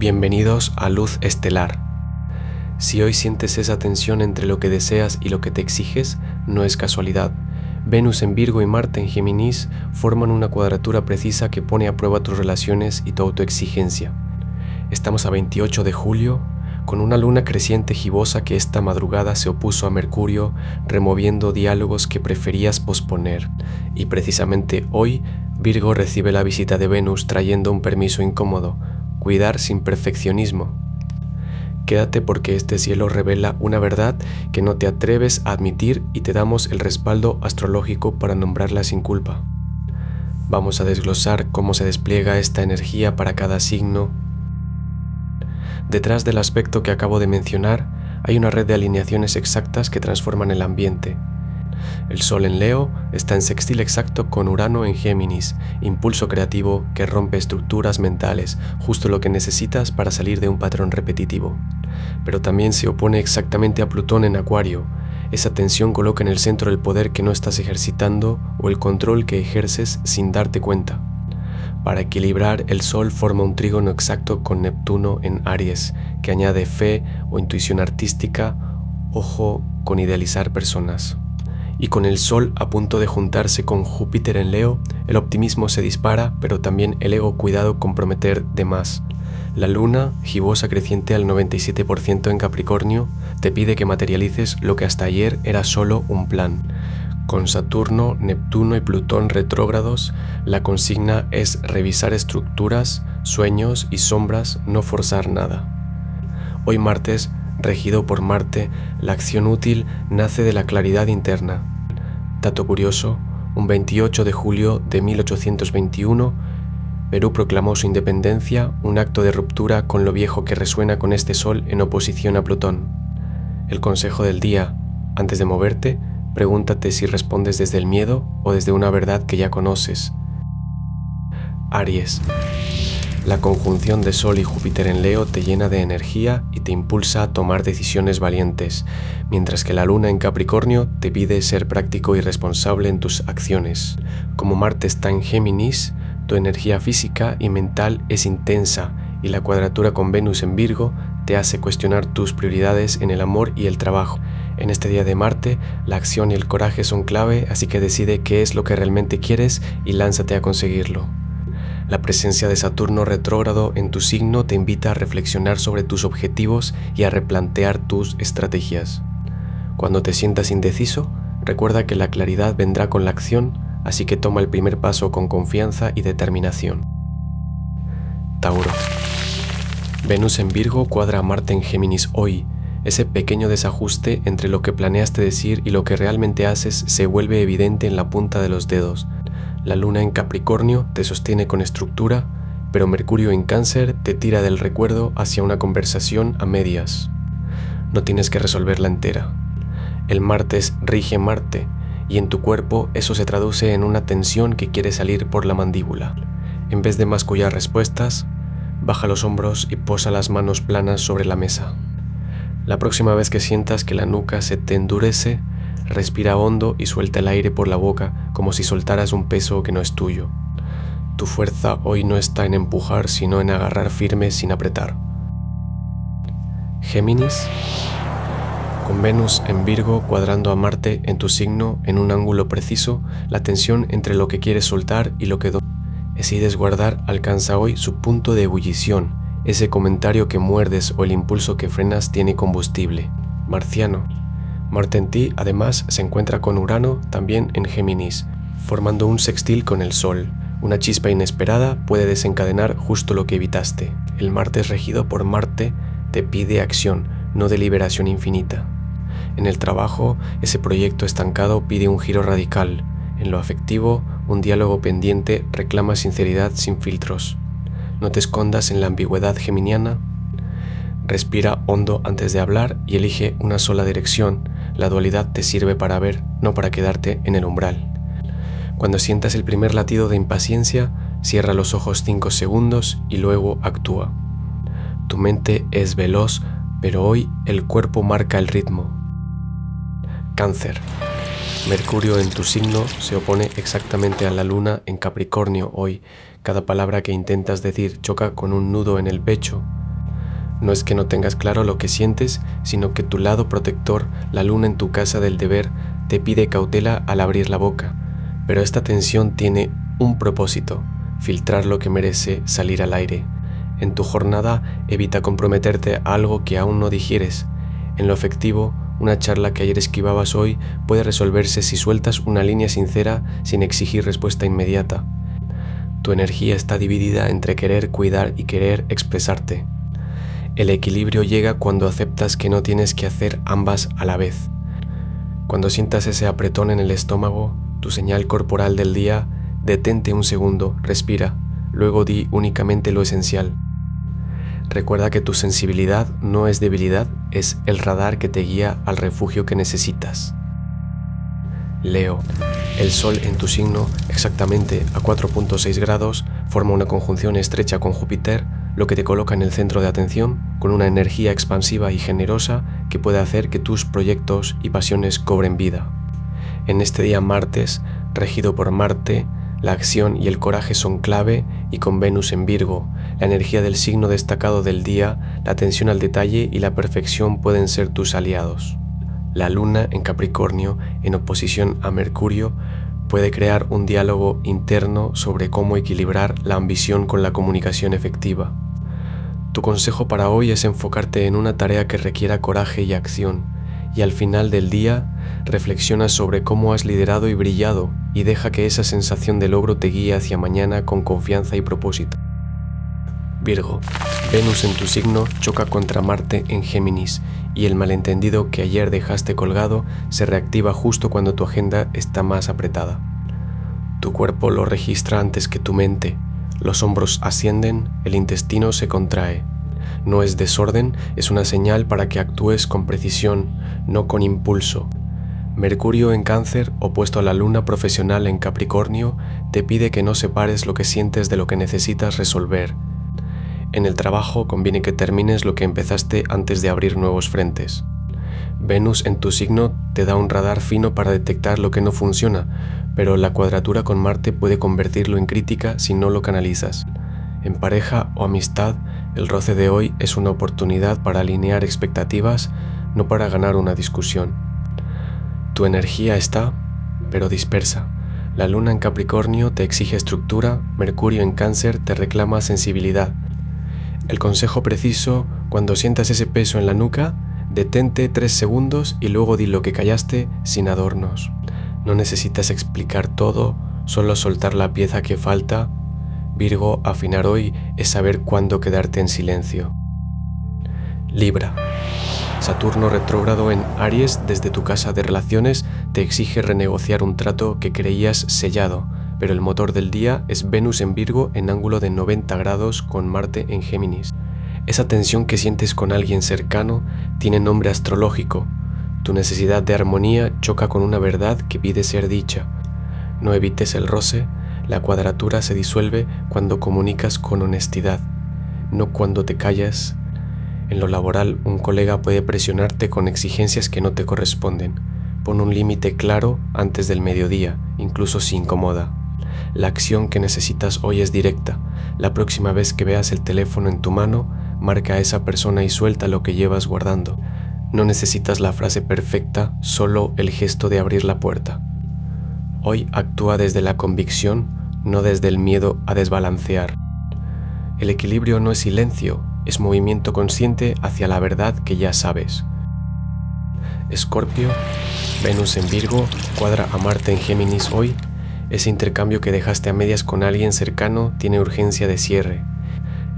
Bienvenidos a Luz Estelar. Si hoy sientes esa tensión entre lo que deseas y lo que te exiges, no es casualidad. Venus en Virgo y Marte en Géminis forman una cuadratura precisa que pone a prueba tus relaciones y tu autoexigencia. Estamos a 28 de julio, con una luna creciente gibosa que esta madrugada se opuso a Mercurio, removiendo diálogos que preferías posponer. Y precisamente hoy, Virgo recibe la visita de Venus trayendo un permiso incómodo: cuidar sin perfeccionismo. Quédate porque este cielo revela una verdad que no te atreves a admitir y te damos el respaldo astrológico para nombrarla sin culpa. Vamos a desglosar cómo se despliega esta energía para cada signo. Detrás del aspecto que acabo de mencionar, hay una red de alineaciones exactas que transforman el ambiente. El Sol en Leo está en sextil exacto con Urano en Géminis, impulso creativo que rompe estructuras mentales, justo lo que necesitas para salir de un patrón repetitivo. Pero también se opone exactamente a Plutón en Acuario. Esa tensión coloca en el centro el poder que no estás ejercitando o el control que ejerces sin darte cuenta. Para equilibrar, el Sol forma un trígono exacto con Neptuno en Aries, que añade fe o intuición artística, ojo con idealizar personas. Y con el Sol a punto de juntarse con Júpiter en Leo, el optimismo se dispara, pero también el ego cuidado con prometer de más. La Luna, gibosa creciente al 97% en Capricornio, te pide que materialices lo que hasta ayer era solo un plan. Con Saturno, Neptuno y Plutón retrógrados, la consigna es revisar estructuras, sueños y sombras, no forzar nada. Hoy martes, regido por Marte, la acción útil nace de la claridad interna. Dato curioso, un 28 de julio de 1821, Perú proclamó su independencia, un acto de ruptura con lo viejo que resuena con este sol en oposición a Plutón. El consejo del día: antes de moverte, pregúntate si respondes desde el miedo o desde una verdad que ya conoces. Aries. La conjunción de Sol y Júpiter en Leo te llena de energía y te impulsa a tomar decisiones valientes, mientras que la Luna en Capricornio te pide ser práctico y responsable en tus acciones. Como Marte está en Géminis, tu energía física y mental es intensa y la cuadratura con Venus en Virgo te hace cuestionar tus prioridades en el amor y el trabajo. En este día de Marte, la acción y el coraje son clave, así que decide qué es lo que realmente quieres y lánzate a conseguirlo. La presencia de Saturno retrógrado en tu signo te invita a reflexionar sobre tus objetivos y a replantear tus estrategias. Cuando te sientas indeciso, recuerda que la claridad vendrá con la acción, así que toma el primer paso con confianza y determinación. Tauro. Venus en Virgo cuadra a Marte en Géminis hoy. Ese pequeño desajuste entre lo que planeaste decir y lo que realmente haces se vuelve evidente en la punta de los dedos. La Luna en Capricornio te sostiene con estructura, pero Mercurio en Cáncer te tira del recuerdo hacia una conversación a medias. No tienes que resolverla entera. El martes rige Marte, y en tu cuerpo eso se traduce en una tensión que quiere salir por la mandíbula. En vez de mascullar respuestas, baja los hombros y posa las manos planas sobre la mesa. La próxima vez que sientas que la nuca se te endurece, respira hondo y suelta el aire por la boca como si soltaras un peso que no es tuyo. Tu fuerza hoy no está en empujar, sino en agarrar firme sin apretar. Géminis. Con Venus en Virgo cuadrando a Marte en tu signo en un ángulo preciso, la tensión entre lo que quieres soltar y lo que decides guardar alcanza hoy su punto de ebullición. Ese comentario que muerdes o el impulso que frenas tiene combustible. Marciano. Marte en ti, además, se encuentra con Urano también en Géminis, formando un sextil con el Sol. Una chispa inesperada puede desencadenar justo lo que evitaste. El martes regido por Marte te pide acción, no deliberación infinita. En el trabajo, ese proyecto estancado pide un giro radical. En lo afectivo, un diálogo pendiente reclama sinceridad sin filtros. No te escondas en la ambigüedad geminiana. Respira hondo antes de hablar y elige una sola dirección. La dualidad te sirve para ver, no para quedarte en el umbral. Cuando sientas el primer latido de impaciencia, cierra los ojos 5 segundos y luego actúa. Tu mente es veloz, pero hoy el cuerpo marca el ritmo. Cáncer. Mercurio en tu signo se opone exactamente a la Luna en Capricornio hoy. Cada palabra que intentas decir choca con un nudo en el pecho. No es que no tengas claro lo que sientes, sino que tu lado protector, la luna en tu casa del deber, te pide cautela al abrir la boca. Pero esta tensión tiene un propósito: filtrar lo que merece salir al aire. En tu jornada, evita comprometerte a algo que aún no digieres. En lo efectivo, una charla que ayer esquivabas hoy puede resolverse si sueltas una línea sincera sin exigir respuesta inmediata. Tu energía está dividida entre querer cuidar y querer expresarte. El equilibrio llega cuando aceptas que no tienes que hacer ambas a la vez. Cuando sientas ese apretón en el estómago, tu señal corporal del día, detente un segundo, respira, luego di únicamente lo esencial. Recuerda que tu sensibilidad no es debilidad, es el radar que te guía al refugio que necesitas. Leo, el Sol en tu signo, exactamente a 4.6 grados, forma una conjunción estrecha con Júpiter, lo que te coloca en el centro de atención, con una energía expansiva y generosa que puede hacer que tus proyectos y pasiones cobren vida. En este día martes, regido por Marte, la acción y el coraje son clave, y con Venus en Virgo, la energía del signo destacado del día, la atención al detalle y la perfección pueden ser tus aliados. La luna en Capricornio, en oposición a Mercurio, puede crear un diálogo interno sobre cómo equilibrar la ambición con la comunicación efectiva. Tu consejo para hoy es enfocarte en una tarea que requiera coraje y acción, y al final del día reflexiona sobre cómo has liderado y brillado, y deja que esa sensación de logro te guíe hacia mañana con confianza y propósito. Virgo, Venus en tu signo choca contra Marte en Géminis, y el malentendido que ayer dejaste colgado se reactiva justo cuando tu agenda está más apretada. Tu cuerpo lo registra antes que tu mente, los hombros ascienden, el intestino se contrae. No es desorden, es una señal para que actúes con precisión, no con impulso. Mercurio en Cáncer, opuesto a la luna profesional en Capricornio, te pide que no separes lo que sientes de lo que necesitas resolver. En el trabajo conviene que termines lo que empezaste antes de abrir nuevos frentes. Venus en tu signo te da un radar fino para detectar lo que no funciona, pero la cuadratura con Marte puede convertirlo en crítica si no lo canalizas. En pareja o amistad, el roce de hoy es una oportunidad para alinear expectativas, no para ganar una discusión. Tu energía está, pero dispersa. La luna en Capricornio te exige estructura, Mercurio en Cáncer te reclama sensibilidad. El consejo preciso: cuando sientas ese peso en la nuca, detente 3 segundos y luego di lo que callaste sin adornos. No necesitas explicar todo, solo soltar la pieza que falta. Virgo, afinar hoy es saber cuándo quedarte en silencio. Libra. Saturno retrógrado en Aries desde tu casa de relaciones te exige renegociar un trato que creías sellado, pero el motor del día es Venus en Virgo en ángulo de 90 grados con Marte en Géminis. Esa tensión que sientes con alguien cercano tiene nombre astrológico. Tu necesidad de armonía choca con una verdad que pide ser dicha. No evites el roce, la cuadratura se disuelve cuando comunicas con honestidad, no cuando te callas. En lo laboral, un colega puede presionarte con exigencias que no te corresponden. Pon un límite claro antes del mediodía, incluso si incomoda. La acción que necesitas hoy es directa. La próxima vez que veas el teléfono en tu mano, marca a esa persona y suelta lo que llevas guardando. No necesitas la frase perfecta, solo el gesto de abrir la puerta. Hoy actúa desde la convicción, no desde el miedo a desbalancear. El equilibrio no es silencio, es movimiento consciente hacia la verdad que ya sabes. Escorpio, Venus en Virgo, cuadra a Marte en Géminis hoy. Ese intercambio que dejaste a medias con alguien cercano tiene urgencia de cierre.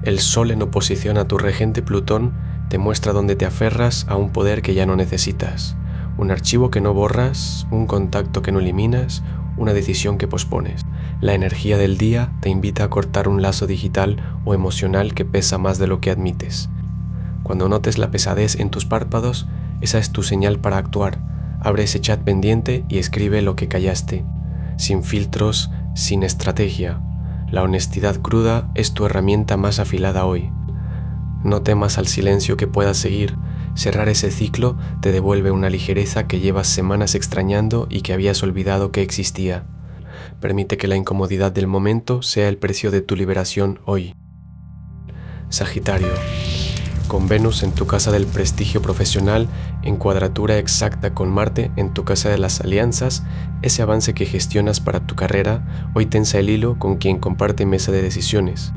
El Sol en oposición a tu regente Plutón te muestra dónde te aferras a un poder que ya no necesitas. Un archivo que no borras, un contacto que no eliminas, una decisión que pospones. La energía del día te invita a cortar un lazo digital o emocional que pesa más de lo que admites. Cuando notes la pesadez en tus párpados, esa es tu señal para actuar. Abre ese chat pendiente y escribe lo que callaste. Sin filtros, sin estrategia. La honestidad cruda es tu herramienta más afilada hoy. No temas al silencio que puedas seguir. Cerrar ese ciclo te devuelve una ligereza que llevas semanas extrañando y que habías olvidado que existía. Permite que la incomodidad del momento sea el precio de tu liberación hoy. Sagitario. Con Venus en tu casa del prestigio profesional, en cuadratura exacta con Marte en tu casa de las alianzas, ese avance que gestionas para tu carrera hoy tensa el hilo con quien comparte mesa de decisiones.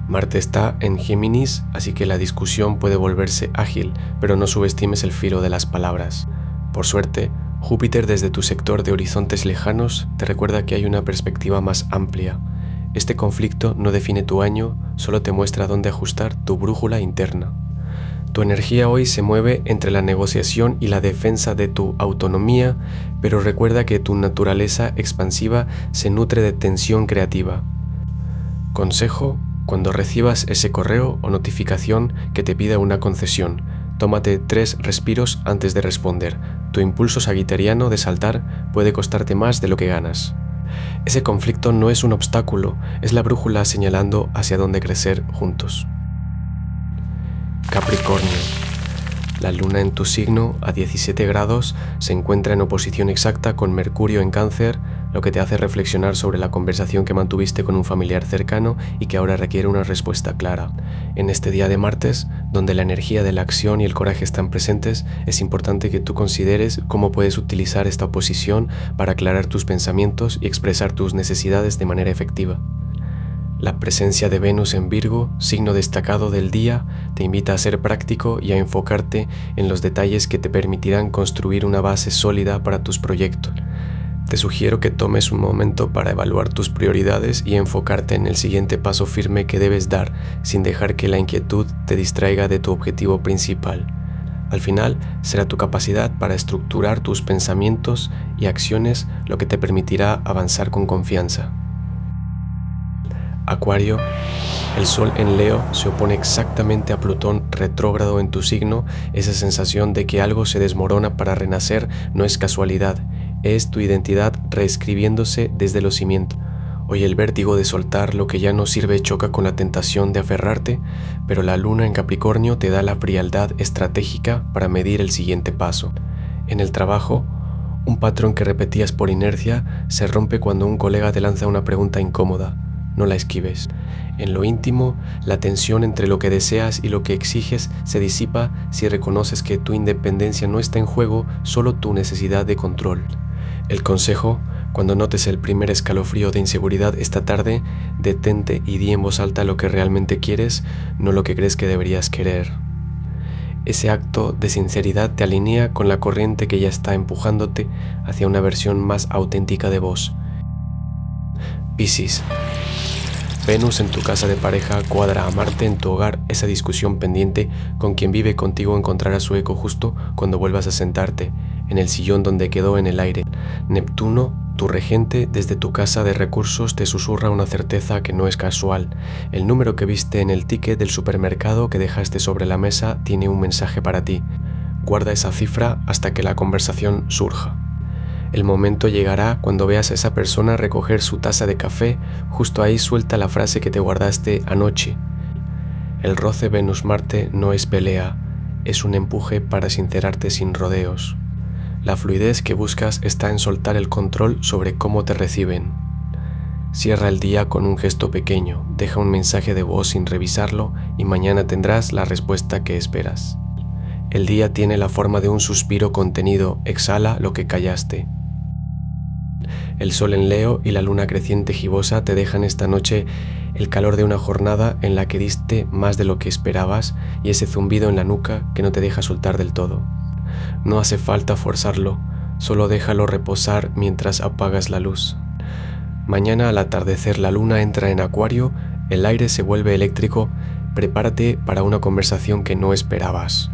Marte está en Géminis, así que la discusión puede volverse ágil, pero no subestimes el filo de las palabras. Por suerte, Júpiter desde tu sector de horizontes lejanos te recuerda que hay una perspectiva más amplia. Este conflicto no define tu año, solo te muestra dónde ajustar tu brújula interna. Tu energía hoy se mueve entre la negociación y la defensa de tu autonomía, pero recuerda que tu naturaleza expansiva se nutre de tensión creativa. Consejo: cuando recibas ese correo o notificación que te pida una concesión, tómate 3 respiros antes de responder. Tu impulso sagitariano de saltar puede costarte más de lo que ganas. Ese conflicto no es un obstáculo, es la brújula señalando hacia dónde crecer juntos. Capricornio. La luna en tu signo, a 17 grados, se encuentra en oposición exacta con Mercurio en Cáncer, lo que te hace reflexionar sobre la conversación que mantuviste con un familiar cercano y que ahora requiere una respuesta clara. En este día de martes, donde la energía de la acción y el coraje están presentes, es importante que tú consideres cómo puedes utilizar esta oposición para aclarar tus pensamientos y expresar tus necesidades de manera efectiva. La presencia de Venus en Virgo, signo destacado del día, te invita a ser práctico y a enfocarte en los detalles que te permitirán construir una base sólida para tus proyectos. Te sugiero que tomes un momento para evaluar tus prioridades y enfocarte en el siguiente paso firme que debes dar, sin dejar que la inquietud te distraiga de tu objetivo principal. Al final, será tu capacidad para estructurar tus pensamientos y acciones lo que te permitirá avanzar con confianza. Acuario. El Sol en Leo se opone exactamente a Plutón retrógrado en tu signo. Esa sensación de que algo se desmorona para renacer no es casualidad, es tu identidad reescribiéndose desde los cimientos. Hoy el vértigo de soltar lo que ya no sirve choca con la tentación de aferrarte, pero la luna en Capricornio te da la frialdad estratégica para medir el siguiente paso. En el trabajo, un patrón que repetías por inercia se rompe cuando un colega te lanza una pregunta incómoda. No la esquives. En lo íntimo, la tensión entre lo que deseas y lo que exiges se disipa si reconoces que tu independencia no está en juego, solo tu necesidad de control. El consejo: cuando notes el primer escalofrío de inseguridad esta tarde, detente y di en voz alta lo que realmente quieres, no lo que crees que deberías querer. Ese acto de sinceridad te alinea con la corriente que ya está empujándote hacia una versión más auténtica de vos. Piscis. Venus en tu casa de pareja cuadra a Marte en tu hogar. Esa discusión pendiente con quien vive contigo encontrará su eco justo cuando vuelvas a sentarte en el sillón donde quedó en el aire. Neptuno, tu regente, desde tu casa de recursos te susurra una certeza que no es casual. El número que viste en el ticket del supermercado que dejaste sobre la mesa tiene un mensaje para ti. Guarda esa cifra hasta que la conversación surja. El momento llegará cuando veas a esa persona recoger su taza de café. Justo ahí suelta la frase que te guardaste anoche. El roce Venus-Marte no es pelea, es un empuje para sincerarte sin rodeos. La fluidez que buscas está en soltar el control sobre cómo te reciben. Cierra el día con un gesto pequeño, deja un mensaje de voz sin revisarlo y mañana tendrás la respuesta que esperas. El día tiene la forma de un suspiro contenido, exhala lo que callaste. El Sol en Leo y la luna creciente gibosa te dejan esta noche el calor de una jornada en la que diste más de lo que esperabas y ese zumbido en la nuca que no te deja soltar del todo. No hace falta forzarlo, solo déjalo reposar mientras apagas la luz. Mañana al atardecer la luna entra en Acuario, el aire se vuelve eléctrico, prepárate para una conversación que no esperabas.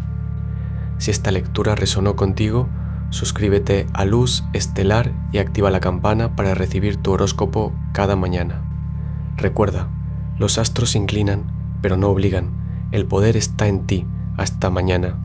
Si esta lectura resonó contigo, suscríbete a Luz Estelar y activa la campana para recibir tu horóscopo cada mañana. Recuerda, los astros se inclinan, pero no obligan. El poder está en ti. Hasta mañana.